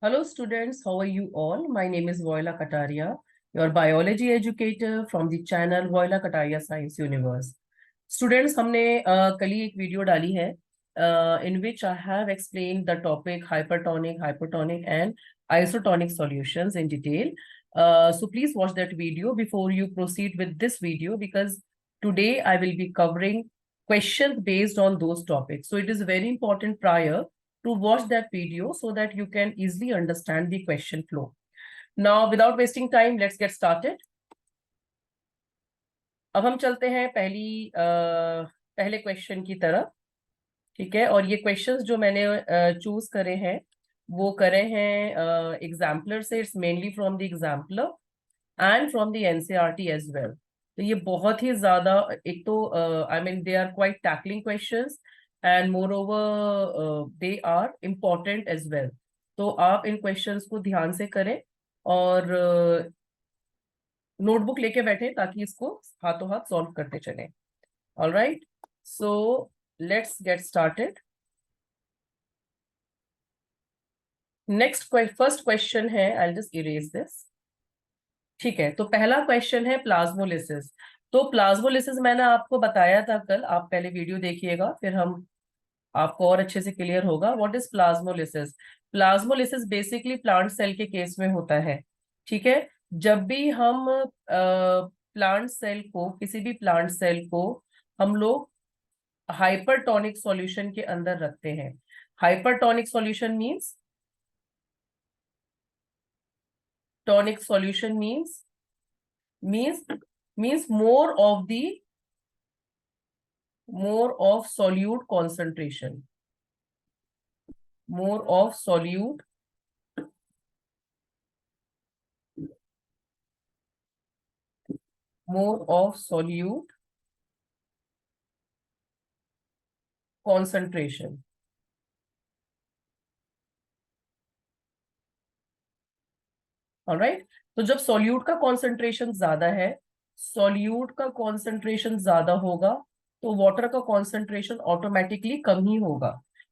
Hello students, how are you all? My name is Voila Kataria, your biology educator from the channel Voila Kataria Science Universe. Students, हमने कल ही एक video डाली है in which I have explained the topic hypertonic, hypertonic and isotonic solutions in detail. So please watch that video before you proceed with this video because today I will be covering questions based on those topics. So it is very important prior to watch that video so that you can easily understand the question flow. Now, without wasting time, let's get started. अब हम चलते हैं पहले question की तरफ, ठीक है। और ये क्वेश्चंस जो मैंने चूज करे हैं वो करे हैं एग्जाम्पलर से। It's mainly from the exemplar and from the NCERT as well. तो ये बहुत ही ज्यादा, एक तो I mean they are quite tackling questions and moreover they are important as well. तो आप इन क्वेश्चंस को ध्यान से करें और नोटबुक लेके बैठे ताकि इसको हाथों हाथ सॉल्व करते चलें। All right, so let's get started. Next first question है, I will just erase this, ठीक है। तो पहला क्वेश्चन है प्लाज्मोलिसिस। तो प्लाज्मोलिसिस मैंने आपको बताया था कल, आप पहले वीडियो देखिएगा फिर हम आपको और अच्छे से क्लियर होगा। What is plasmolysis? Plasmolysis basically plant cell के केस में होता है, ठीक है। जब भी हम प्लांट सेल को, किसी भी प्लांट सेल को हम लोग हाइपरटोनिक सॉल्यूशन के अंदर रखते हैं। Hypertonic solution means, tonic solution means more of solute concentration, more of solute concentration। Alright, तो जब सॉल्यूट का कॉन्सेंट्रेशन ज्यादा है, सॉल्यूट का कॉन्सेंट्रेशन ज्यादा होगा तो वाटर का कॉन्सेंट्रेशन ऑटोमेटिकली कम ही होगा,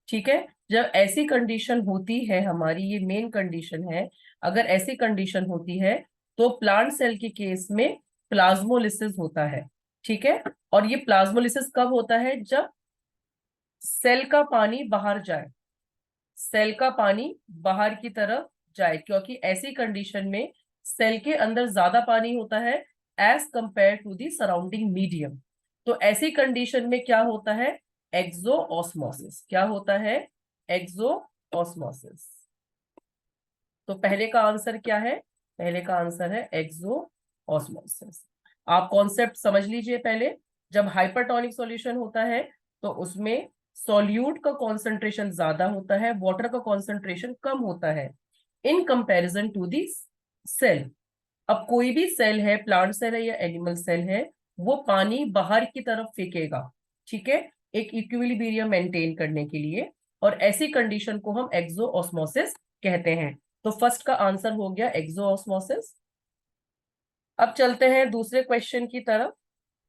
ठीक है। जब ऐसी कंडीशन होती है हमारी, ये मेन कंडीशन है, अगर ऐसी कंडीशन होती है तो प्लांट सेल के केस में प्लाज्मोलिसिस होता है, ठीक है। और ये प्लाज्मोलिसिस कब होता है? जब सेल का पानी बाहर जाए, सेल का पानी बाहर की तरफ जाए, क्योंकि ऐसी कंडीशन में सेल के अंदर ज्यादा पानी होता है as compare to the surrounding medium. तो ऐसी कंडीशन में क्या होता है? एक्सोऑस्मोसिस। क्या होता है? एक्सोऑस्मोसिस। तो पहले का आंसर क्या है? पहले का आंसर है एक्सोऑस्मोसिस। आप कॉन्सेप्ट समझ लीजिए पहले। जब हाइपरटोनिक सॉल्यूशन होता है तो उसमें सॉल्यूट का कॉन्सेंट्रेशन ज्यादा होता है, वाटर का कॉन्सेंट्रेशन कम होता है in comparison to the cell. अब कोई भी सेल है, प्लांट सेल है या एनिमल सेल है, वो पानी बाहर की तरफ फेंकेगा, ठीक है, एक इक्विलिब्रियम मेंटेन करने के लिए। और ऐसी कंडीशन को हम एक्सोऑस्मोसिस कहते हैं। तो फर्स्ट का आंसर हो गया एक्सोऑस्मोसिस। अब चलते हैं दूसरे क्वेश्चन की तरफ।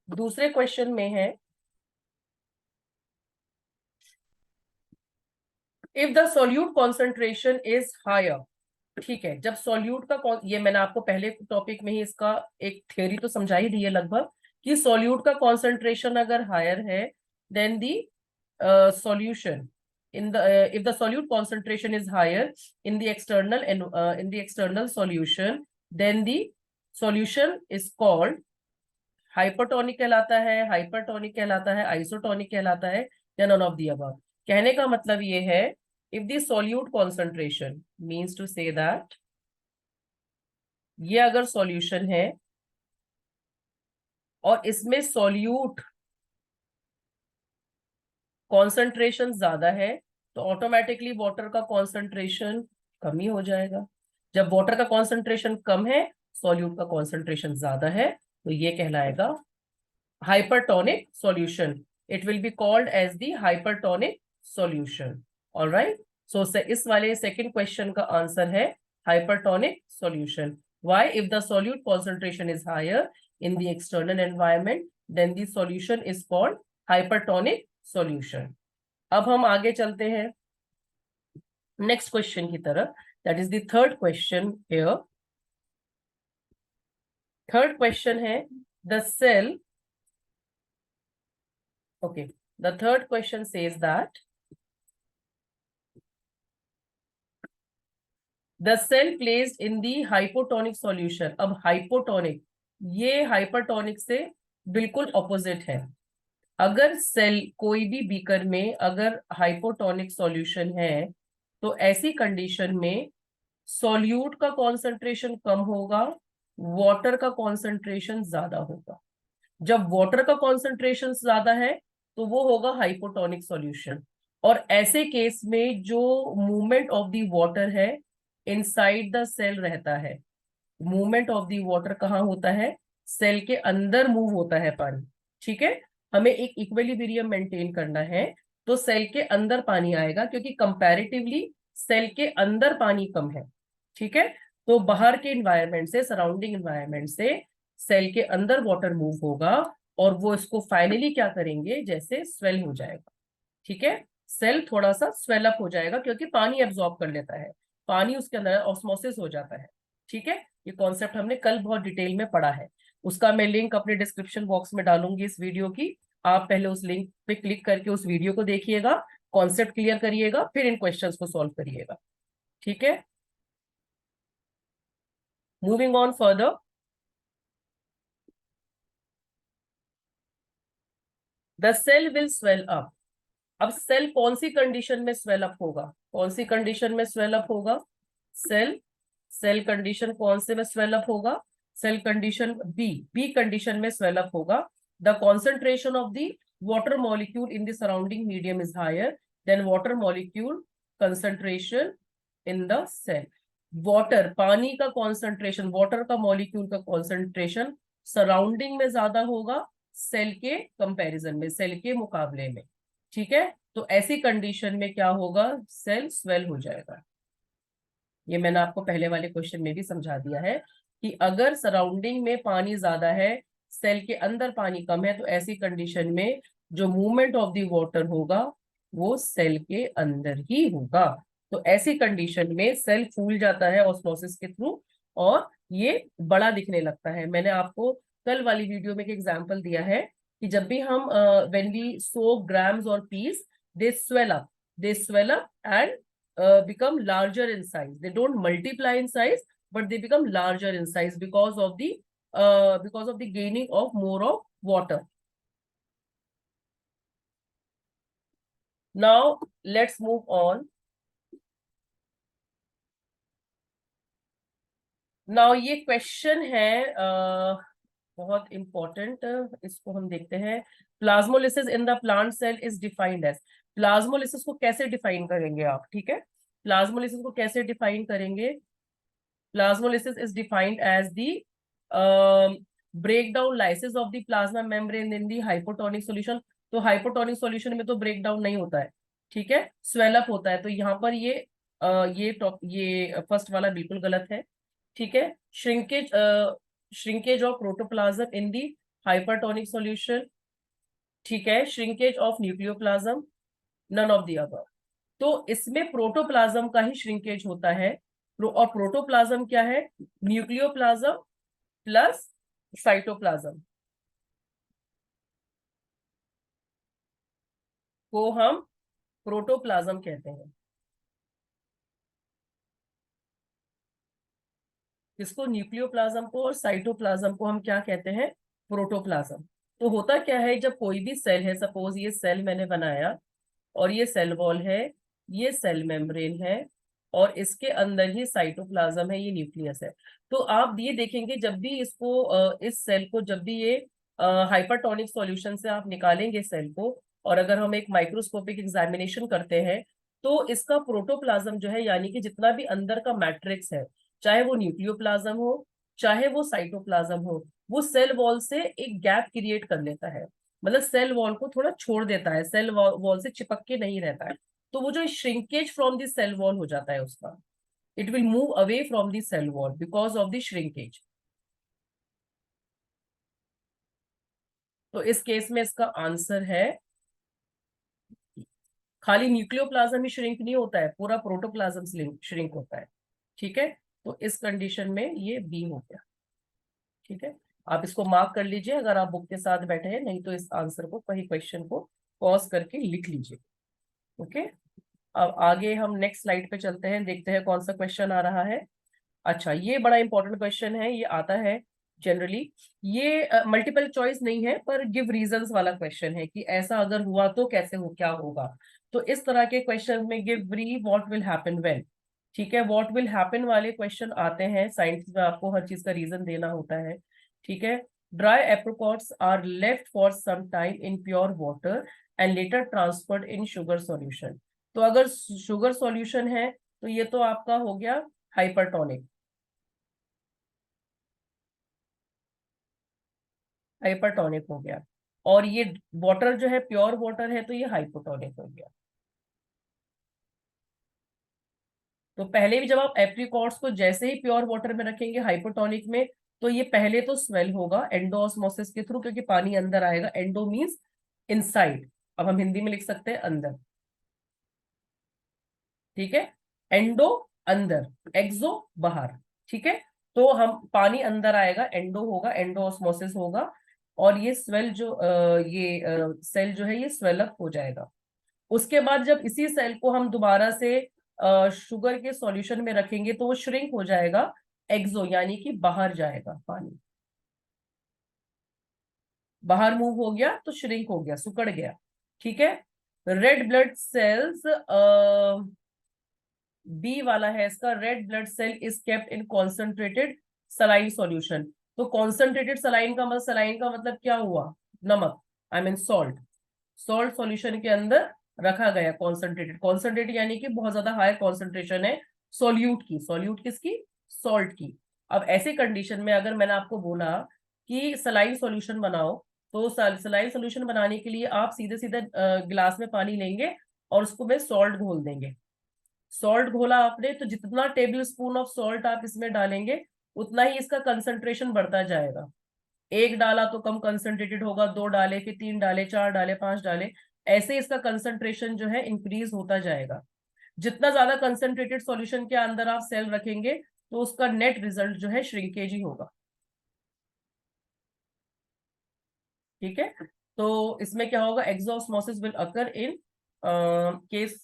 दूसरे क्वेश्चन में है, if the solute concentration is higher, ठीक है। जब सॉल्यूट का, ये मैंने आपको पहले टॉपिक में ही इसका एक थ्योरी तो समझा ही दी है लगभग, कि सॉल्यूट का कॉन्सेंट्रेशन अगर हायर है then the solution in the if the solute concentration is higher in the external solution, then the solution is called hypertonic कहलाता है, हाइपरटोनिक कहलाता है, आइसोटोनिक कहलाता है, या नन ऑफ दी अबव। कहने का मतलब ये है, if the solute concentration means to say that ये अगर सॉल्यूशन है और इसमें सॉल्यूट कॉन्सेंट्रेशन ज्यादा है तो ऑटोमेटिकली वाटर का कॉन्सेंट्रेशन कम ही हो जाएगा। जब वाटर का कॉन्सेंट्रेशन कम है, सॉल्यूट का कॉन्सेंट्रेशन ज्यादा है, तो ये कहलाएगा hypertonic solution. It will be called as the hypertonic solution. All right. So इस वाले second question का answer है hypertonic solution. Why? If the solute concentration is higher in the external environment, then the solution is called hypertonic solution. अब हम आगे चलते हैं next question की तरफ। That is the third question here. Third question है the cell, okay, the third question says that the cell placed in the hypotonic solution। अब hypotonic, ये hypertonic से बिल्कुल ऑपोजिट है। अगर सेल कोई भी बीकर में अगर हाइपोटोनिक सॉल्यूशन है तो ऐसी कंडीशन में सॉल्यूट का कॉन्सेंट्रेशन कम होगा, वाटर का कॉन्सेंट्रेशन ज्यादा होगा। जब वाटर का कॉन्सेंट्रेशन ज्यादा है तो वो होगा हाइपोटोनिक सॉल्यूशन। और ऐसे केस में जो मूवमेंट ऑफ द वाटर है इनसाइड द सेल रहता है। मूवमेंट ऑफ द वाटर कहाँ होता है? सेल के अंदर मूव होता है पानी। ठीक है, हमें एक इक्विलिब्रियम मेंटेन करना है तो सेल के अंदर पानी आएगा, क्योंकि कंपैरेटिवली सेल के अंदर पानी कम है। ठीक है, तो बाहर के इन्वायरमेंट से, सराउंडिंग इन्वायरमेंट से सेल के अंदर वाटर मूव होगा और वो इसको फाइनली क्या करेंगे, जैसे स्वेल हो जाएगा। ठीक है, सेल थोड़ा सा स्वेल अप हो जाएगा क्योंकि पानी एब्जॉर्ब कर लेता है, पानी उसके अंदर ऑस्मोसिस हो जाता है। ठीक है, ये कॉन्सेप्ट हमने कल बहुत डिटेल में पढ़ा है, उसका मैं लिंक अपने डिस्क्रिप्शन बॉक्स में डालूंगी इस वीडियो की। आप पहले उस लिंक पे क्लिक करके उस वीडियो को देखिएगा, कॉन्सेप्ट क्लियर करिएगा, फिर इन क्वेश्चंस को सॉल्व करिएगा। ठीक है, moving on further. The cell will swell up. अब सेल कौन सी कंडीशन में स्वेल अप होगा? कौन सी कंडीशन में स्वेल अप होगा? सेल सेल कंडीशन कौन से में स्वेल अप होगा? Cell condition B, B condition में स्वेल अप होगा। The concentration of the water molecule in the surrounding medium is higher than water molecule concentration in the cell. Water, पानी का concentration, water का molecule का concentration surrounding में ज्यादा होगा cell के कंपैरिजन में, सेल के मुकाबले में। ठीक है, तो ऐसी कंडीशन में क्या होगा? सेल स्वेल हो जाएगा। ये मैंने आपको पहले वाले क्वेश्चन में भी समझा दिया है कि अगर सराउंडिंग में पानी ज्यादा है, सेल के अंदर पानी कम है, तो ऐसी कंडीशन में जो मूवमेंट ऑफ द वाटर होगा वो सेल के अंदर ही होगा। तो ऐसी कंडीशन में सेल फूल जाता है ऑस्मोसिस के थ्रू और ये बड़ा दिखने लगता है। मैंने आपको कल वाली वीडियो में एक एग्जांपल दिया है कि जब भी हम व्हेन वी सो ग्राम्स और peas, they swell up, they swell up and become larger in size. They don't multiply in size, but they become larger in size because of the gaining of more of water. Now let's move on. Now ये question है बहुत important, इसको हम देखते हैं। Plasmolysis in the plant cell is defined as. Plasmolysis को कैसे define करेंगे आप? ठीक है, प्लाज्मोलिसिस को कैसे डिफाइन करेंगे? Plasmolysis is defined as the breakdown lysis of the plasma membrane in the hypotonic solution। तो हाइपोटोनिक सॉल्यूशन में तो ब्रेकडाउन नहीं होता है, ठीक है, स्वेल अप होता है। तो यहाँ पर ये फर्स्ट वाला बिल्कुल गलत है। ठीक है, shrinkage, shrinkage of protoplasm in the hypertonic solution. ठीक है, shrinkage of nucleoplasm, none of the above. तो इसमें प्रोटोप्लाज्म का ही श्रिंकेज होता है। और प्रोटोप्लाज्म क्या है? न्यूक्लियोप्लाज्म प्लस साइटोप्लाज्म को हम प्रोटोप्लाज्म कहते हैं। इसको न्यूक्लियोप्लाज्म को और साइटोप्लाज्म को हम क्या कहते हैं? प्रोटोप्लाज्म। तो होता क्या है, जब कोई भी सेल है, सपोज ये सेल मैंने बनाया और ये सेल वॉल है, ये सेल मेम्ब्रेन है और इसके अंदर ही साइटोप्लाज्म है, ये न्यूक्लियस है। तो आप ये देखेंगे जब भी इसको इस सेल को, जब भी ये हाइपरटोनिक सॉल्यूशन से आप निकालेंगे सेल को, और अगर हम एक माइक्रोस्कोपिक एग्जामिनेशन करते हैं तो इसका प्रोटोप्लाज्म जो है, यानी कि जितना भी अंदर का मैट्रिक्स है, चाहे वो न्यूक्लियोप्लाज्म हो चाहे वो साइटोप्लाज्म हो, वो सेल वॉल से एक गैप क्रिएट कर लेता है। मतलब सेल वॉल को थोड़ा छोड़ देता है, सेल वॉल से चिपक के नहीं रहता है। तो वो जो shrinkage from the cell wall हो जाता है उसका, it will move away from the cell wall because of the shrinkage. तो इस केस में इसका आंसर है, खाली न्यूक्लियोप्लाज्म ही श्रिंक नहीं होता है, पूरा प्रोटोप्लाज्म श्रिंक होता है। ठीक है, तो इस कंडीशन में ये बी हो गया। ठीक है, आप इसको मार्क कर लीजिए अगर आप बुक के साथ बैठे हैं, नहीं तो इस आंसर को, वही क्वेश्चन को पॉज करके लिख लीजिए। ओके, अब आगे हम नेक्स्ट स्लाइड पे चलते हैं, देखते हैं कौन सा क्वेश्चन आ रहा है। अच्छा, ये बड़ा इंपॉर्टेंट क्वेश्चन है, ये आता है जनरली। ये मल्टीपल चॉइस नहीं है पर गिव रीजंस वाला क्वेश्चन है कि ऐसा अगर हुआ तो कैसे हो, क्या होगा। तो इस तरह के क्वेश्चन में गिव री व्हाट विल हैपन व्हेन। ठीक है, व्हाट विल हैपन वाले क्वेश्चन आते हैं साइंस में, आपको हर चीज का रीजन देना होता है। ठीक है, dry apricots are left for some time in pure water and later transferred in sugar solution. तो अगर शुगर सॉल्यूशन है तो ये तो आपका हो गया हाइपरटोनिक, हाइपरटोनिक हो गया। और ये वाटर जो है प्योर वाटर है तो ये हाइपोटोनिक हो गया। तो पहले भी जब आप एप्रिकॉट्स को जैसे ही प्योर वाटर में रखेंगे हाइपोटोनिक में, तो ये पहले तो स्वेल होगा एंडोऑस्मोसिस के थ्रू, क्योंकि पानी अंदर आएगा। एंडो मीन्स इनसाइड, अब हम हिंदी में लिख सकते हैं अंदर। ठीक है, एंडो अंदर, एक्सो बाहर। ठीक है, तो हम पानी अंदर आएगा, एंडो होगा, एंडोऑस्मोसिस होगा, और ये स्वेल जो ये सेल जो है ये स्वेल अप हो जाएगा। उसके बाद जब इसी सेल को हम दोबारा से शुगर के सॉल्यूशन में रखेंगे तो वो श्रिंक हो जाएगा, एक्सो यानी कि बाहर जाएगा पानी, बाहर मूव हो गया तो श्रिंक हो गया, सिकुड़ गया। ठीक है, रेड ब्लड सेल्स, बी वाला है इसका, red blood cell is kept in concentrated saline solution. तो कॉन्सेंट्रेटेड सलाइन का मतलब, सलाइन का मतलब क्या हुआ, नमक, I mean salt. Salt solution के अंदर रखा गया, कॉन्सेंट्रेटेड, कॉन्सेंट्रेटेड यानी कि बहुत ज्यादा हाई कॉन्सेंट्रेशन है सॉल्यूट की, सॉल्यूट किसकी, सॉल्ट की। अब ऐसे कंडीशन में अगर मैंने आपको बोला कि सलाइन सॉल्यूशन बनाओ, तो सलाइन सॉल्यूशन बनाने के लिए आप सीधे सीधे गिलास में पानी लेंगे और उसको में सॉल्ट घोल देंगे। सॉल्ट घोला आपने तो जितना टेबल स्पून ऑफ सॉल्ट आप इसमें डालेंगे उतना ही इसका कंसंट्रेशन बढ़ता जाएगा। एक डाला तो कम कंसंट्रेटेड होगा, दो डाले, फिर तीन डाले, चार डाले, पांच डाले, ऐसे इसका कंसंट्रेशन जो है इंक्रीज होता जाएगा। जितना ज्यादा कंसंट्रेटेड सॉल्यूशन के अंदर आप सेल रखेंगे तो उसका नेट रिजल्ट जो है श्रिंकेज ही होगा। ठीक है, तो इसमें क्या होगा, exosmosis will occur in case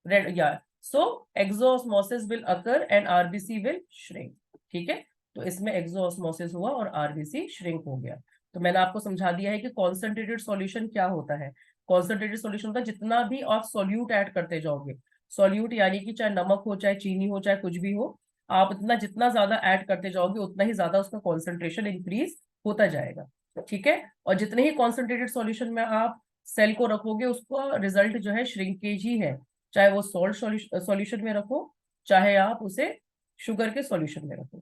red या, so exosmosis will occur and RBC will shrink. ठीक है, तो इसमें एक्सोस्मोसिस हुआ और आरबीसी श्रिंक हो गया। तो मैंने आपको समझा दिया है कि कॉन्सेंट्रेटेड सॉल्यूशन क्या होता है। कॉन्सेंट्रेटेड सॉल्यूशन का जितना भी आप सॉल्यूट ऐड करते जाओगे, सॉल्यूट यानी कि चाहे नमक हो, चाहे चीनी हो, चाहे कुछ भी हो, आप इतना जितना ज्यादा ऐड करते जाओगे उतना ही ज्यादा उसका कॉन्सेंट्रेशन इंक्रीज होता जाएगा। ठीक है, और जितने ही कॉन्सेंट्रेटेड सॉल्यूशन में आप सेल को रखोगे उसका रिजल्ट जो है श्रिंकेज ही है, चाहे वो सॉल्ट सॉल्यूशन में रखो, चाहे आप उसे शुगर के सॉल्यूशन में रखो।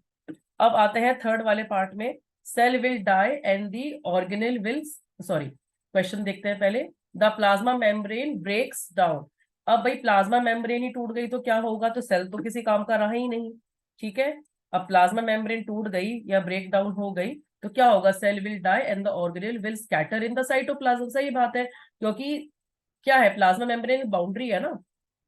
अब आते हैं थर्ड वाले पार्ट में, cell will die and the organelle will, sorry, question देखते हैं पहले। The plasma membrane breaks down. अब भाई प्लाज्मा मेम्ब्रेन ही टूट गई तो क्या होगा, तो सेल तो किसी काम का रहा ही नहीं। ठीक है, अब प्लाज्मा मेम्ब्रेन टूट गई या ब्रेक डाउन हो गई तो क्या होगा, cell will die and the organelle will scatter in the cytoplasm. सही बात है, क्योंकि क्या है, प्लाज्मा मेम्ब्रेन बाउंड्री है ना,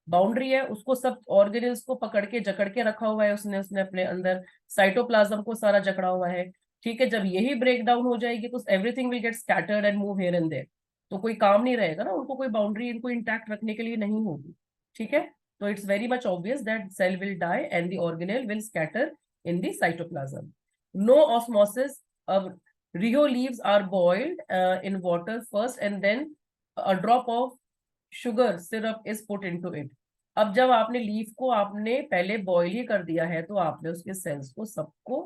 बाउंड्री है, उसको सब ऑर्गेनेल्स को पकड़ के जकड़ के रखा हुआ है उसने उसने अपने अंदर, साइटोप्लाज्म को सारा जकड़ा हुआ है। ठीक है, जब यही ब्रेक डाउन हो जाएगी तो everything will get scattered and move here and there, तो कोई काम नहीं रहेगा ना, उनको कोई बाउंड्री इनको इंटैक्ट रखने के लिए नहीं होगी। ठीक है, तो it's very much obvious that cell will die and the organelle will scatter in the cytoplasm. No osmosis. अब Rhoeo leaves are boiled in water first and then a drop of sugar syrup is put into it। अब जब आपने leaf को आपने पहले boil ही कर दिया है तो आपने उसके सेल्स को सबको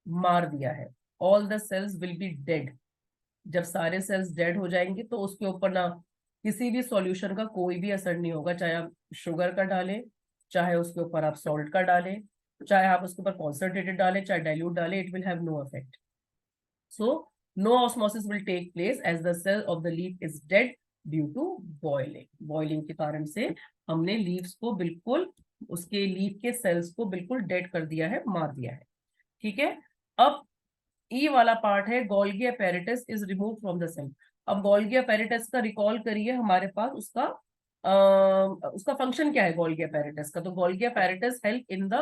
मार दिया है। All the cells will be dead. जब सारे सेल्स डेड हो जाएंगे तो उसके ऊपर ना किसी भी सॉल्यूशन का कोई भी असर नहीं होगा, चाहे आप शुगर का डालें, चाहे उसके ऊपर आप सॉल्ट का डालें, चाहे आप उसके ऊपर कॉन्सेंट्रेटेड डालें, चाहे डाइल्यूट डालें, it will have no effect. So no osmosis will take place as the cell of the leaf is dead due to boiling। Boiling के कारण से हमने लीव्स को बिल्कुल, उसके लीफ के सेल्स को बिल्कुल डेड कर दिया है, मार दिया है। ठीक है, अब ई वाला पार्ट है, Golgi apparatus is remove from the cell. अब गोल्गी apparatus का रिकॉल करिए, हमारे पास उसका उसका फंक्शन क्या है गोल्गी apparatus का? तो Golgi apparatus help in the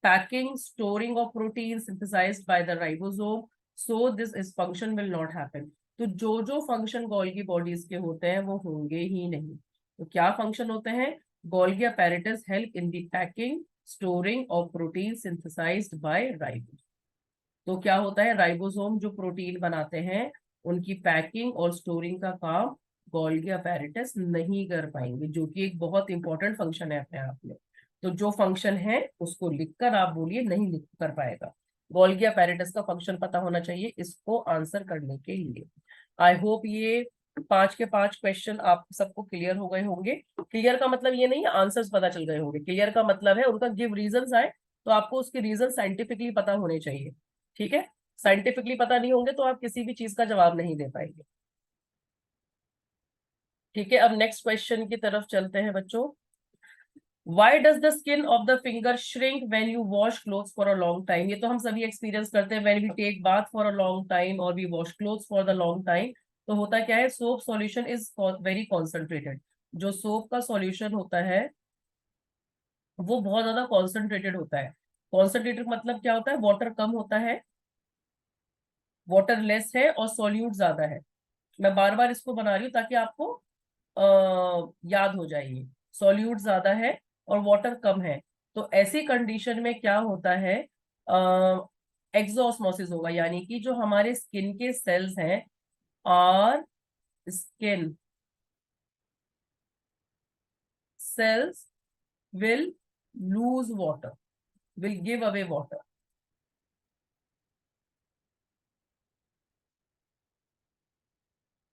packing storing of protein synthesized by the ribosome, so this is function will not happen. तो जो जो फंक्शन गोल्गी बॉडीज के होते हैं वो होंगे ही नहीं। तो क्या फंक्शन होते हैं? Golgi apparatus help in the packing storing of protein synthesized by ribosome. तो क्या होता है, राइबोसोम जो प्रोटीन बनाते हैं उनकी पैकिंग और स्टोरिंग का काम गोल्गी apparatus नहीं कर पाएंगे, जो कि एक बहुत इंपॉर्टेंट फंक्शन है अपने आप में। तो जो फंक्शन है उसको लिखकर आप बोलिए नहीं लिख कर पाएगा। गोल्गी apparatus का फंक्शन पता होना चाहिए इसको आंसर करने के लिए। आई होप ये 5 के 5 क्वेश्चन आप सबको क्लियर हो गए होंगे। क्लियर का मतलब ये नहीं आंसर्स पता चल गए होंगे, क्लियर का मतलब है उनका गिव रीजंस आए तो आपको उसके रीजन साइंटिफिकली पता होने चाहिए। ठीक है, साइंटिफिकली पता नहीं होंगे तो आप किसी भी चीज का जवाब नहीं दे पाएंगे। ठीक है, अब नेक्स्ट क्वेश्चन की तरफ चलते हैं बच्चों। Why does the skin of the finger shrink when you wash clothes for a long time? ये तो हम सभी एक्सपीरियंस करते हैं, when we take bath for a long time और we wash clothes for the long time। तो होता क्या है, soap solution is very concentrated. जो सोप का सॉल्यूशन होता है वो बहुत ज्यादा कॉन्सेंट्रेटेड होता है। कॉन्सेंट्रेटेड मतलब क्या होता है, वाटर कम होता है, वाटर लेस है और सॉल्यूट ज्यादा है। मैं बार बार इसको बना रही हूँ ताकि आपको याद हो जाए। ये सॉल्यूट ज्यादा है और वाटर कम है, तो ऐसी कंडीशन में क्या होता है, एक्सोस्मोसिस होगा, यानी कि जो हमारे स्किन के सेल्स हैं, और skin cells will lose water, will give away water.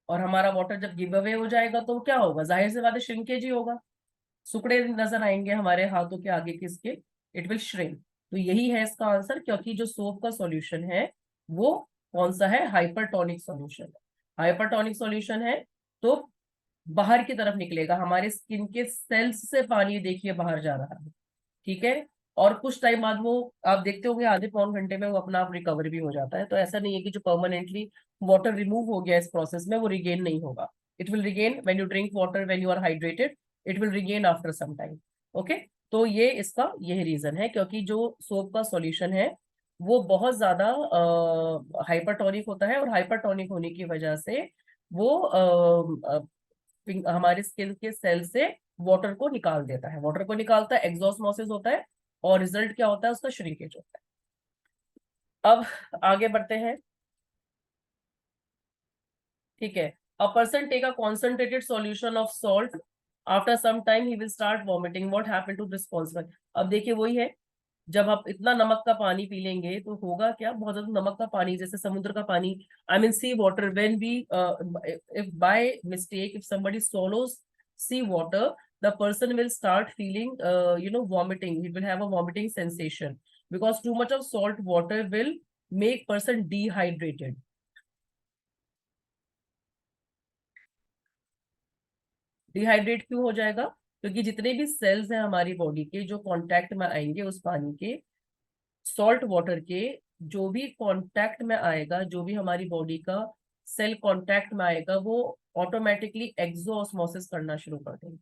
और हमारा वाटर जब गिव अवे हो जाएगा तो क्या होगा, जाहिर सी बात है श्रिंकेज ही होगा, सुकड़े नजर आएंगे हमारे हाथों के आगे के इसके, इट विल श्रिंक। तो यही है इसका आंसर, क्योंकि जो सोप का सॉल्यूशन है वो कौन सा है, हाइपरटोनिक सॉल्यूशन है। हाइपरटोनिक सॉल्यूशन है तो बाहर की तरफ निकलेगा, हमारे स्किन के सेल्स से पानी देखिए बाहर जा रहा है। ठीक है, और कुछ टाइम बाद वो आप देखते होंगे आधे पौन घंटे में वो अपना आप रिकवर भी हो जाता है। तो ऐसा नहीं है कि जो परमानेंटली वाटर रिमूव हो गया इस प्रोसेस में वो रिगेन नहीं होगा। It will regain when you drink water, when you are hydrated, it will regain after some time. Okay, तो ये इसका यही रीजन है, क्योंकि जो सोप का सॉल्यूशन है वो बहुत ज्यादा हाइपरटोनिक होता है, और हाइपरटोनिक होने की वजह से वो हमारे स्किन के सेल से वाटर को निकाल देता है, वाटर को निकालता है, एक्सोस्मोसिस होता है, और रिजल्ट क्या होता है उसका, श्रिंकेज होता है। अब आगे बढ़ते हैं। ठीक है, a person take a concentrated solution of salt, after some time he will start vomiting, what happened to responsible. अब देखिए वही है, जब आप इतना नमक का पानी पी लेंगे तो होगा क्या, बहुत ज्यादा नमक का पानी, जैसे समुद्र का पानी, I mean sea water, when we if by mistake if somebody swallows sea water, the person will start feeling vomiting, he will have a vomiting sensation, because too much of salt water will make person dehydrated। Dehydrate क्यों हो जाएगा, क्योंकि जितने भी sales हैं हमारी body के जो कांटेक्ट में आएंगे उस पानी के, सॉल्ट वाटर के, जो भी कांटेक्ट में आएगा, जो भी हमारी बॉडी का सेल कांटेक्ट में आएगा, वो ऑटोमेटिकली एक्सोऑस्मोसिस करना शुरू कर देंगे।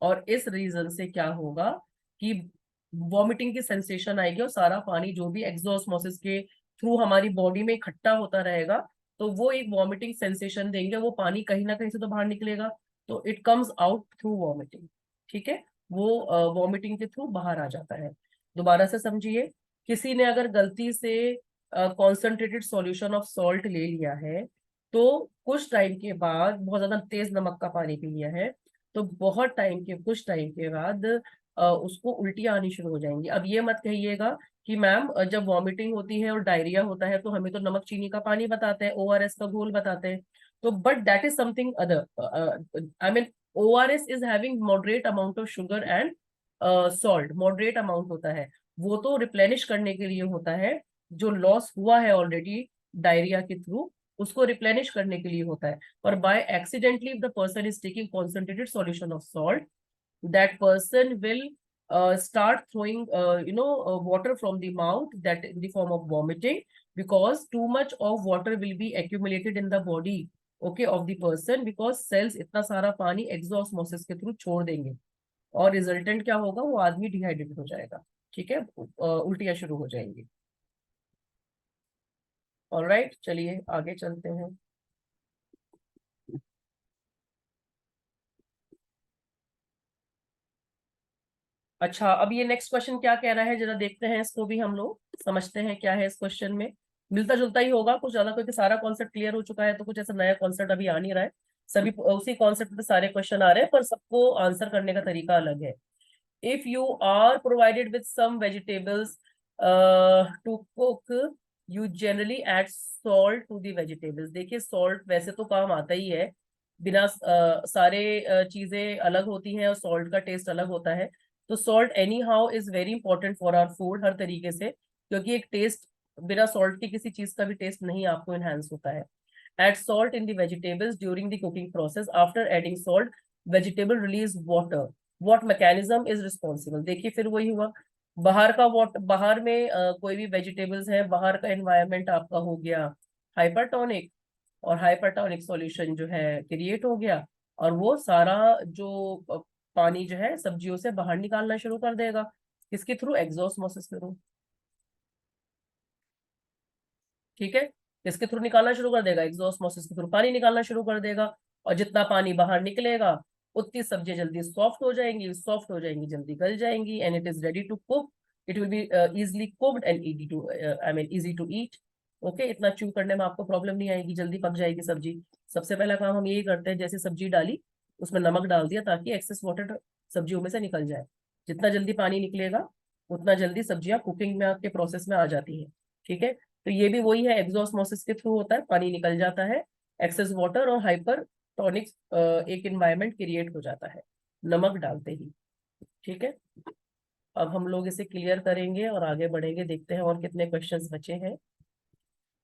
और इस रीजन से क्या होगा कि वॉमिटिंग की सेंसेशन आएगी, और सारा पानी जो भी एक्सोऑस्मोसिस के थ्रू हमारी बॉडी में इकट्ठा होता रहेगा तो वो एक वॉमिटिंग सेंसेशन देंगे, वो पानी कहीं ना कहीं से तो बाहर निकलेगा, तो it comes out through vomiting. ठीक है, वो वॉमिटिंग के थ्रू बाहर आ जाता है। दोबारा से समझिए, किसी ने अगर गलती से कॉन्सेंट्रेटेड सॉल्यूशन ऑफ सॉल्ट ले लिया है, तो कुछ टाइम के बाद, बहुत ज्यादा तेज नमक का पानी पी लिया है, तो बहुत टाइम के, कुछ टाइम के बाद उसको उल्टियां आनी शुरू हो जाएंगी। अब ये मत कहिएगा कि मैम जब वॉमिटिंग होती है और डायरिया होता है तो हमें तो नमक चीनी का पानी बताते हैं, ओआरएस का घोल बताते हैं, तो but that is something other. I mean ORS is having moderate amount of sugar and salt, moderate amount होता है, वो तो रिप्लेनिश करने के लिए होता है, जो लॉस हुआ है ऑलरेडी डायरिया के थ्रू उसको रिप्लेनिश करने के लिए होता है। और by accidentally if the person is taking concentrated solution of salt, that person will start throwing water from the mouth, that in the form of vomiting, because too much of water will be accumulated in the body okay, of the person, because cells इतना सारा पानी exosmosis के through छोड़ देंगे और resultant क्या होगा, वो आदमी डिहाइड्रेटेड हो जाएगा। ठीक है, उल्टियां शुरू हो जाएंगी। ऑलराइट, चलिए आगे चलते हैं। अच्छा, अब ये नेक्स्ट क्वेश्चन क्या कह रहा है, जरा देखते हैं इसको भी हम लोग, समझते हैं क्या है इस क्वेश्चन में। मिलता जुलता ही होगा कुछ ज्यादा, क्योंकि सारा कॉन्सेप्ट क्लियर हो चुका है, तो कुछ ऐसा नया कॉन्सेप्ट अभी आ नहीं रहा है। सभी उसी कॉन्सेप्ट पे सारे क्वेश्चन आ रहे हैं, पर सबको आंसर करने का तरीका अलग है। If you are provided with some vegetables to cook, you generally add salt to the vegetables। देखिए salt वैसे तो काम आता ही है, बिना सारे चीजें अलग होती हैं और salt का टेस्ट अलग होता है। तो salt anyhow is very important for our food, हर तरीके से, क्योंकि एक टेस्ट, बिना सॉल्ट के किसी चीज का भी टेस्ट नहीं आपको एनहांस होता है। Add salt in the vegetables during the cooking process। After adding salt, vegetable release water। What mechanism is responsible। देखिए फिर वही हुआ, बाहर का वाटर, बाहर में कोई भी वेजिटेबल्स है, बाहर का एनवायरनमेंट आपका हो गया हाइपरटोनिक, और हाइपरटोनिक सॉल्यूशन जो है क्रिएट हो गया, और वो सारा जो पानी जो है सब्जियों से बाहर निकालना शुरू कर देगा, किसके थ्रू, एग्जॉस्मोसिस के थ्रू। ठीक है, किसके थ्रू निकालना शुरू कर देगा, एग्जॉस्मोसिस के थ्रू पानी निकालना शुरू कर देगा। और जितना पानी बाहर निकलेगा, उतनी सब्जियां जल्दी सॉफ्ट हो जाएंगी, सॉफ्ट हो जाएंगी जल्दी गल जाएंगी, and it is ready to cook. It will be easily cooked and easy to, I mean easy to eat. Okay, इतना च्यू करने में आपको प्रॉब्लम नहीं आएगी, जल्दी पक जाएगी सब्जी। सबसे पहला काम हम यही करते हैं, जैसे सब्जी डाली उसमें नमक डाल दिया, ताकि एक्सेस वाटर सब्जियों में से निकल जाए। जितना जल्दी पानी निकलेगा, उतना जल्दी सब्जियां कुकिंग में के प्रोसेस में आ जाती हैं। ठीक है, तो ये भी वही है, एग्जॉस्मोसिस के थ्रू होता है, पानी निकल जाता है, एक्सेस वाटर और हाइपर टॉनिक एक एनवायरनमेंट क्रिएट हो जाता है नमक डालते ही। ठीक है, अब हम लोग इसे क्लियर करेंगे और आगे बढ़ेंगे, देखते हैं और कितने क्वेश्चंस बचे हैं।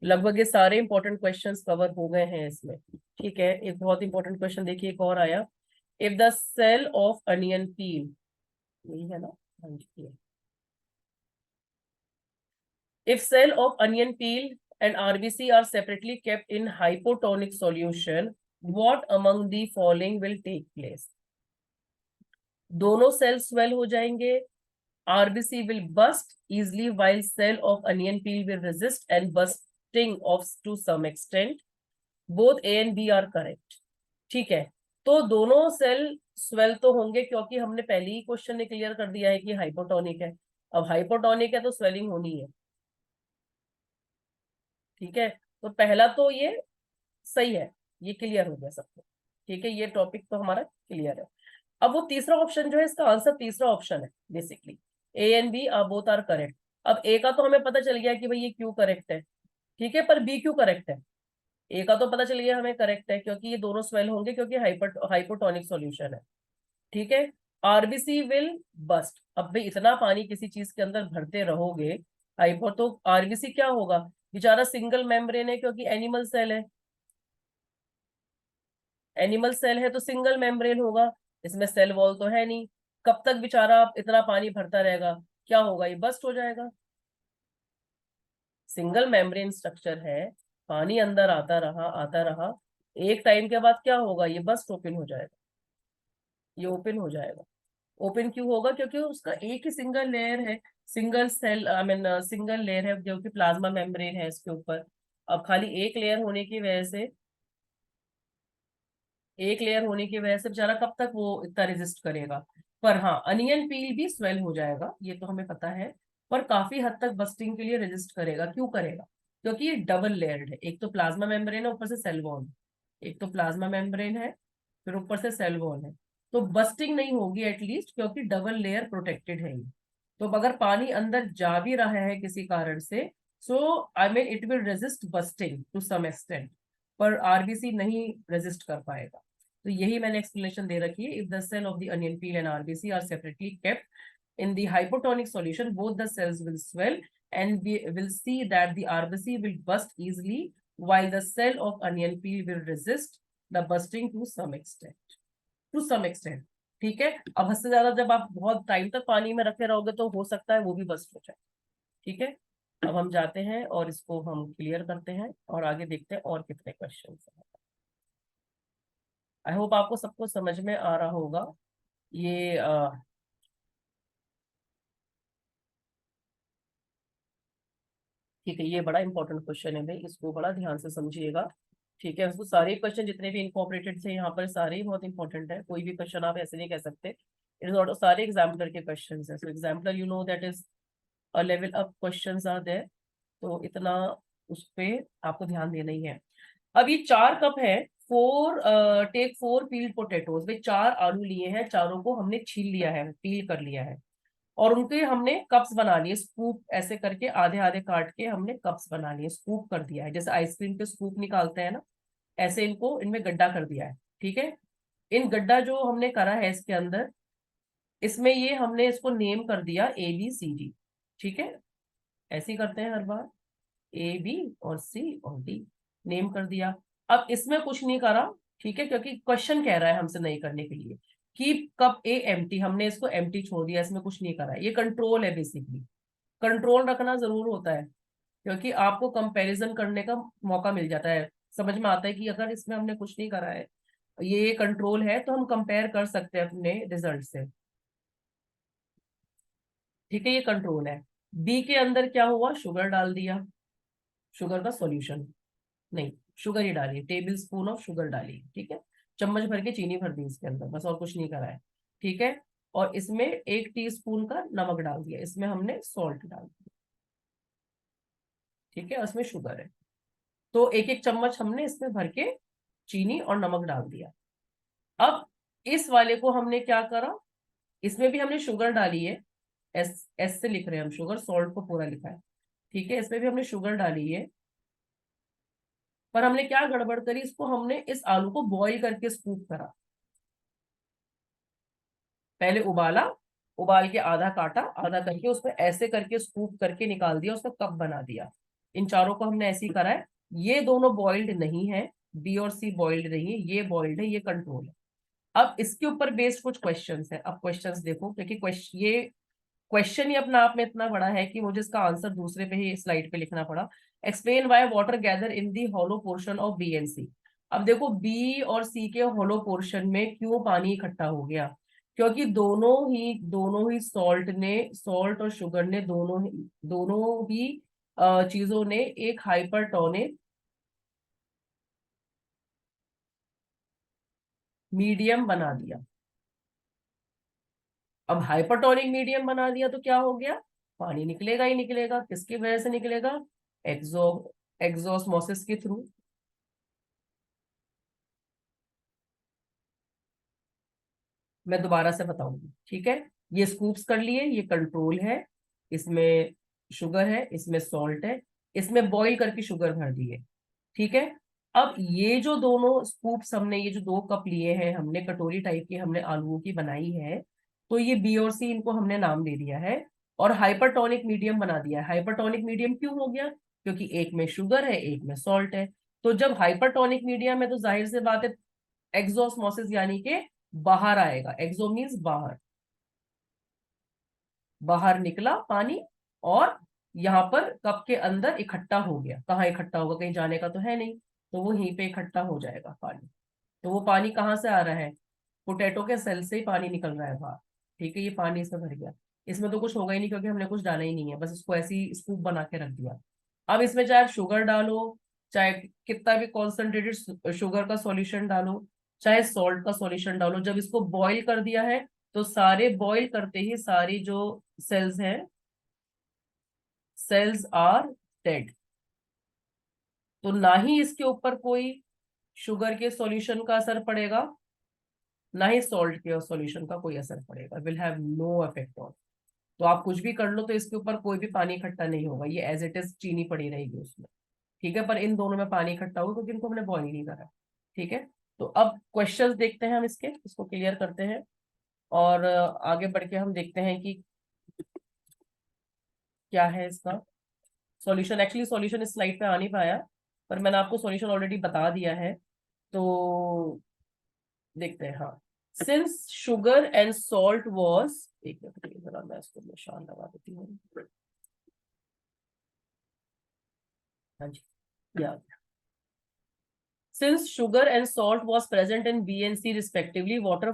लगभग ये सारे इंपॉर्टेंट क्वेश्चंस कवर हो गए हैं इसमें। ठीक है, एक बहुत इंपॉर्टेंट क्वेश्चन देखिए, एक और आया। If the cell of onion peel, यही है ना, हाँ जी, if cell of onion peel and RBC are separately kept in hypotonic solution, what among the following will take place। दोनों सेल स्वेल हो जाएंगे, RBC will burst easily while cell of onion peel will resist and bursting of to some extent। both A and B are correct। ठीक है, तो दोनों cell swell तो होंगे, क्योंकि हमने पहले ही क्वेश्चन ने क्लियर कर दिया है कि हाइपोटोनिक है। अब हाइपोटोनिक है तो स्वेलिंग होनी है। ठीक है, तो पहला तो ये सही है, ये क्लियर हो गया सबको। ठीक है, ये टॉपिक तो हमारा क्लियर है। अब वो तीसरा ऑप्शन जो है, इसका आंसर तीसरा ऑप्शन है basically, A and B both are correct. अब ए का तो हमें पता चल गया कि भाई ये क्यों करेक्ट है। ठीक है, पर बी क्यों करेक्ट है। ए का तो पता चल गया हमें करेक्ट है, क्योंकि ये दोनों स्वेल होंगे, क्योंकि हाइपोटोनिक सॉल्यूशन है। ठीक है, आरबीसी विल बस्ट। अब भाई इतना पानी किसी चीज के अंदर भरते रहोगे हाइपो, तो आरबीसी क्या होगा, बेचारा सिंगल मेम्ब्रेन है, क्योंकि एनिमल सेल है। एनिमल सेल है तो सिंगल मेम्ब्रेन होगा, इसमें सेल वॉल तो है नहीं। कब तक बेचारा इतना पानी भरता रहेगा, क्या होगा, ये बस्ट हो जाएगा। सिंगल मेम्ब्रेन स्ट्रक्चर है, पानी अंदर आता रहा, एक टाइम के बाद क्या होगा, ये बस्ट ओपन हो जाएगा, ये ओपन हो जाएगा। ओपन क्यों होगा, क्योंकि उसका एक ही सिंगल लेयर है, single cell, I mean single layer है, जो कि प्लाज्मा मेम्ब्रेन है इसके ऊपर। अब खाली एक लेयर होने की वजह से, एक लेयर होने की वजह से बेचारा कब तक वो इतना रेजिस्ट करेगा। पर हाँ, अनियन पील भी स्वेल हो जाएगा, ये तो हमें पता है, पर काफी हद तक बस्टिंग के लिए रेजिस्ट करेगा। क्यों करेगा, क्योंकि ये डबल लेयर्ड है, एक तो प्लाज्मा मेम्ब्रेन है, ऊपर से सेल वॉल। एक तो प्लाज्मा मेम्ब्रेन है, फिर ऊपर से सेल वॉल है, तो बस्टिंग नहीं होगी एटलीस्ट, क्योंकि डबल लेयर प्रोटेक्टेड है ये। तो अगर पानी अंदर जा भी रहा है किसी कारण से, so I mean it will resist bursting to some extent, पर आरबीसी नहीं रेजिस्ट कर पाएगा। तो यही मैंने एक्सप्लेनेशन दे रखी है। If the cell of the onion peel and RBC are separately kept in the hypotonic solution, both the cells will swell, and we will see that the RBC will burst easily while the cell of onion peel will resist the bursting to some extent, to some extent। ठीक है, अब हद से ज्यादा जब आप बहुत time तक पानी में रखे रहोगे तो हो सकता है वो भी बस्ट हो जाए। ठीक है, अब हम जाते हैं और इसको हम क्लियर करते हैं और आगे देखते हैं और कितने क्वेश्चन हैं। आई होप आपको सबको समझ में आ रहा होगा ये। ठीक है, ये बड़ा इंपॉर्टेंट क्वेश्चन है भाई, इसको बड़ा ध्यान से समझिएगा। ठीक है, उसको सारे क्वेश्चन जितने भी इंकॉर्पोरेटेड थे यहाँ पर सारे ही बहुत इंपॉर्टेंट है, कोई भी क्वेश्चन आप ऐसे नहीं कह सकते। इट इज नॉट, सारे एग्जाम्पलर के क्वेश्चन है, so exemplar you know that is a level up question are there. तो इतना उस पे आपको ध्यान देना ही है। अब ये 4 कप है, फोर टेक 4 पील्ड पोटेटोज, भाई 4 आलू लिए हैं, चारों को हमने छील लिया है, पील कर लिया है, और उनके हमने कप्स बना लिए, स्कूप ऐसे करके आधे आधे काट के हमने कप्स बना लिए, स्कूप कर दिया है, जैसे आइसक्रीम के स्कूप निकालते हैं ना, ऐसे इनको इनमें गड्ढा कर दिया है। ठीक है, इन गड्ढा जो हमने करा है इसके अंदर, इसमें ये हमने इसको नेम कर दिया ABCD। ठीक है, ऐसे ही करते हैं हर बार, AB और C और D, नेम कर दिया। अब इसमें कुछ नहीं करा, ठीक है, क्योंकि क्वेश्चन कह रहा है हमसे नहीं करने के लिए। कीप कप A एम्प्टी, हमने इसको एम्प्टी छोड़ दिया, इसमें कुछ नहीं करा, ये कंट्रोल है बेसिकली। कंट्रोल रखना जरूर होता है, क्योंकि आपको कंपैरिजन करने का मौका मिल जाता है, समझ में आता है कि अगर इसमें हमने कुछ नहीं करा है, ये कंट्रोल है, तो हम कंपेयर कर सकते हैं अपने रिजल्ट से। ठीक है, ये कंट्रोल है। बी के अंदर क्या हुआ, शुगर डाल दिया, शुगर का सॉल्यूशन, नहीं, शुगर ही डाली, टेबल स्पून ऑफ शुगर डाली। ठीक है, चम्मच भर के चीनी भर दी इसके अंदर, बस और कुछ नहीं करा है। ठीक है, और इसमें 1 टीस्पून का नमक डाल दिया, इसमें हमने सॉल्ट डाल दिया। ठीक है, उसमें शुगर है, तो एक एक चम्मच हमने इसमें भर के चीनी और नमक डाल दिया। अब इस वाले को हमने क्या करा, इसमें भी हमने शुगर डाली है, एस एस से लिख रहे हैं हम, शुगर, सॉल्ट को पूरा लिखा है। ठीक है, इसमें भी हमने शुगर डाली है, पर हमने क्या गड़बड़ करी, इसको हमने इस आलू को बॉईल करके स्कूप करा। पहले उबाला, उबाल के आधा काटा, आधा करके उसमें ऐसे करके स्कूप करके निकाल दिया, उसका कप बना दिया। इन चारों को हमने ऐसे ही करा है। ये दोनों बॉइल्ड नहीं है, बी और सी बॉइल्ड नहीं है, ये बॉइल्ड है, ये कंट्रोल है। अब इसके ऊपर बेस्ड कुछ क्वेश्चंस है, अब क्वेश्चंस देखो, क्योंकि ये क्वेश्चन ही अपना आप में इतना बड़ा है कि मुझे इसका आंसर दूसरे पे ही स्लाइड पे लिखना पड़ा। Explain why water gather in the hollow portion of B and C. अब देखो, बी और सी के हॉलो पोर्शन में क्यों पानी इकट्ठा हो गया, क्योंकि दोनों ही सॉल्ट और शुगर ने, दोनों ही चीजों ने एक हाइपरटोनिक मीडियम बना दिया। अब हाइपरटोनिक मीडियम बना दिया तो क्या हो गया, पानी निकलेगा ही निकलेगा, किसकी वजह से निकलेगा, एक्सो एक्सोस्मोसिस के थ्रू। मैं दोबारा से बताऊंगी, ठीक है। ये स्कूप्स कर लिए, ये कंट्रोल है, इसमें शुगर है, इसमें सॉल्ट है, इसमें बॉईल करके शुगर भर दिए। ठीक है, अब ये जो दोनों स्कूप्स हमने, ये जो 2 कप लिए हैं हमने, कटोरी टाइप की हमने आलूओं की बनाई है, तो ये बी और सी, इनको हमने नाम दे दिया है, और हाइपरटोनिक मीडियम बना दिया है। हाइपरटोनिक मीडियम क्यों हो गया, क्योंकि एक में शुगर है, एक में सॉल्ट है। तो जब हाइपरटोनिक मीडियम है, तो जाहिर सी बात है, एक्सोस्मोसिस यानी कि बाहर आएगा, एक्सो मीन्स बाहर, बाहर निकला पानी, और यहाँ पर कप के अंदर इकट्ठा हो गया। कहाँ इकट्ठा होगा, कहीं जाने का तो है नहीं, तो वो यहीं पे इकट्ठा हो जाएगा पानी। तो वो पानी कहाँ से आ रहा है, पोटैटो के सेल से ही पानी निकल रहा है बाहर। ठीक है, ये पानी इसमें भर गया, इसमें तो कुछ होगा ही नहीं, क्योंकि हमने कुछ डाला ही नहीं है, बस इसको ऐसे ही स्कूप बना के रख दिया। अब इसमें चाहे आप शुगर डालो, चाहे कितना भी कॉन्सेंट्रेटेड शुगर का सॉल्यूशन डालो, चाहे सॉल्ट का सॉल्यूशन डालो, जब इसको बॉईल कर दिया है, तो सारे बॉईल करते ही सारी जो सेल्स हैं, सेल्स आर डेड। तो ना ही इसके ऊपर कोई शुगर के सॉल्यूशन का असर पड़ेगा, ना ही सॉल्ट के सॉल्यूशन का कोई असर पड़ेगा, will have no effect on. तो आप कुछ भी कर लो, तो इसके ऊपर कोई भी पानी इकट्ठा नहीं होगा, ये एज इट इज चीनी पड़ी रहेगी उसमें। ठीक है, पर इन दोनों में पानी इकट्ठा होगा, क्योंकि इनको हमने बॉईल नहीं करा। ठीक है, तो अब क्वेश्चंस देखते हैं हम, इसको क्लियर करते हैं, और आगे बढ़ के हम देखते हैं कि क्या है इसका सॉल्यूशन। एक्चुअली सॉल्यूशन इस स्लाइड पे आ नहीं पाया, पर मैंने आपको सॉल्यूशन ऑलरेडी बता दिया है। तो देखते हैं, हाँ, since sugar and salt was, एक मिनट जरा मैं इसको निशान लगा देती हूँ। हाँ जी, या Since sugar and salt was present in B and C respectively, water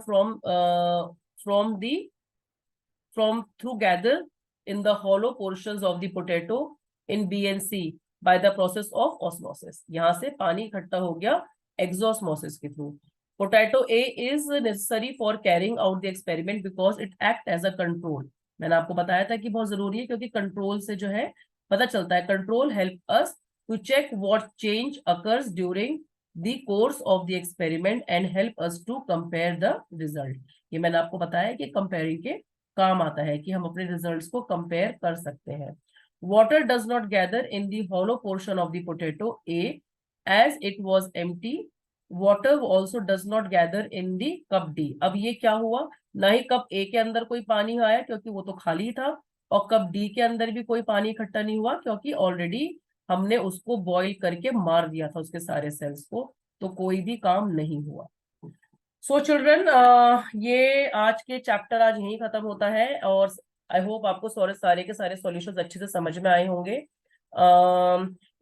through gather in the hollow portions of the potato in B and C by the process of osmosis. यहाँ से पानी इकट्ठा हो गया exosmosis के through. Potato A is necessary for carrying out the experiment because it act as a control. मैंने आपको बताया था कि बहुत जरूरी है क्योंकि कंट्रोल से जो है पता चलता है. Control help us to check what change occurs during the course of the experiment and help us to compare the result. ये मैंने आपको बताया कि कंपेयरिंग के काम आता है कि हम अपने रिजल्ट्स को कंपेयर कर सकते हैं. Water does not gather in the hollow portion of the potato A as it was empty. Water also does not gather in the cup D. अब ये क्या हुआ, ना ही कप ए के अंदर कोई पानी आया क्योंकि वो तो खाली था, और कप डी के अंदर भी कोई पानी इकट्ठा नहीं हुआ क्योंकि ऑलरेडी हमने उसको बॉईल करके मार दिया था उसके सारे सेल्स को, तो कोई भी काम नहीं हुआ. सो चिल्ड्रन, ये आज के चैप्टर आज यहीं खत्म होता है और आई होप आपको सारे के सारे सॉल्यूशंस अच्छे से समझ में आए होंगे.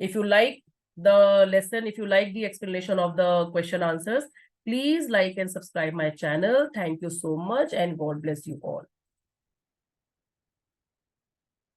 If you like the lesson, if you like the explanation of the question answers, please like and subscribe my channel. Thank you so much and God bless you all.